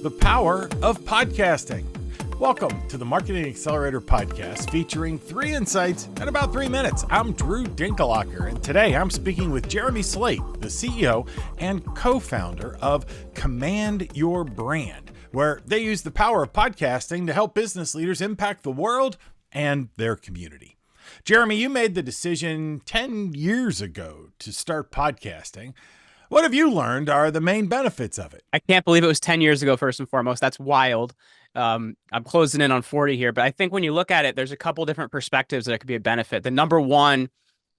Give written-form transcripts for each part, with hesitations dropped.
the power of podcasting. Welcome to the Marketing Accelerator Podcast, featuring 3 insights in about 3 minutes. I'm Drew Dinkelacker, and today I'm speaking with Jeremy Slate, the CEO and co-founder of Command Your Brand, where they use the power of podcasting to help business leaders impact the world and their community. Jeremy, you made the decision 10 years ago to start podcasting. What have you learned are the main benefits of it? I can't believe it was 10 years ago, first and foremost. That's wild. I'm closing in on 40 here, but I think when you look at it, there's a couple different perspectives that could be a benefit. The number one,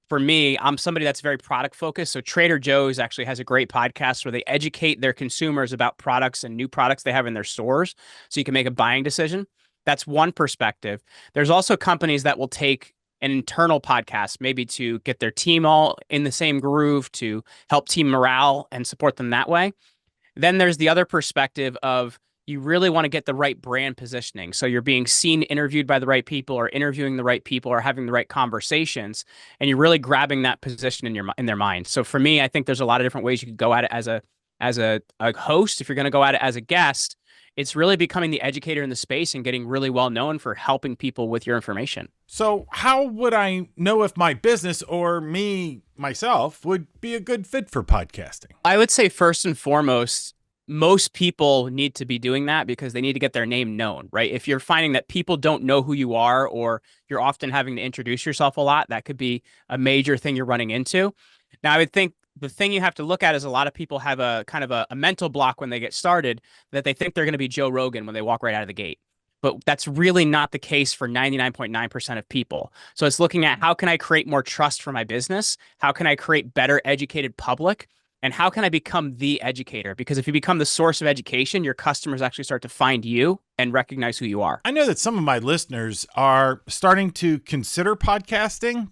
for me, I'm somebody that's very product focused. So Trader Joe's actually has a great podcast where they educate their consumers about products and new products they have in their stores so you can make a buying decision. That's one perspective. There's also companies that will take an internal podcast, maybe to get their team all in the same groove, to help team morale and support them that way. Then there's the other perspective of you really want to get the right brand positioning. So you're being seen, interviewed by the right people, or interviewing the right people, or having the right conversations, and you're really grabbing that position in their mind. So for me, I think there's a lot of different ways you could go at it as a host. If you're going to go at it as a guest, it's really becoming the educator in the space and getting really well known for helping people with your information. So how would I know if my business or myself would be a good fit for podcasting? I would say first and foremost, most people need to be doing that because they need to get their name known, right? If you're finding that people don't know who you are, or you're often having to introduce yourself a lot, that could be a major thing you're running into. Now, I would think the thing you have to look at is a lot of people have a kind of a mental block when they get started, that they think they're going to be Joe Rogan when they walk right out of the gate. But that's really not the case for 99.9% of people. So it's looking at, how can I create more trust for my business? How can I create better educated public? And how can I become the educator? Because if you become the source of education, your customers actually start to find you and recognize who you are. I know that some of my listeners are starting to consider podcasting.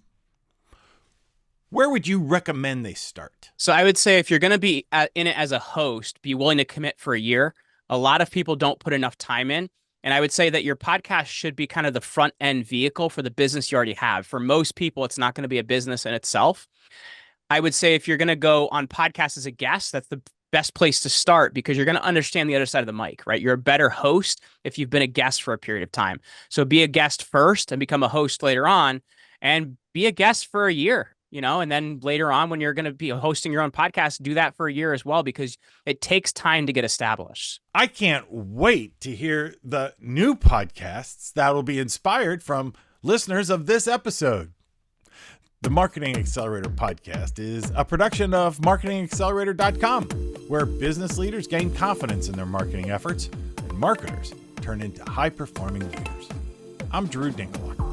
Where would you recommend they start? So I would say if you're going to be in it as a host, be willing to commit for a year. A lot of people don't put enough time in. And I would say that your podcast should be kind of the front end vehicle for the business you already have. For most people, it's not going to be a business in itself. I would say if you're going to go on podcast as a guest, that's the best place to start because you're going to understand the other side of the mic, right? You're a better host if you've been a guest for a period of time. So be a guest first and become a host later on, and be a guest for a year, and then later on when you're going to be hosting your own podcast, do that for a year as well, because it takes time to get established. I can't wait to hear the new podcasts that will be inspired from listeners of this episode. The Marketing Accelerator Podcast is a production of marketingaccelerator.com, where business leaders gain confidence in their marketing efforts and marketers turn into high-performing leaders. I'm Drew Dinkelacker.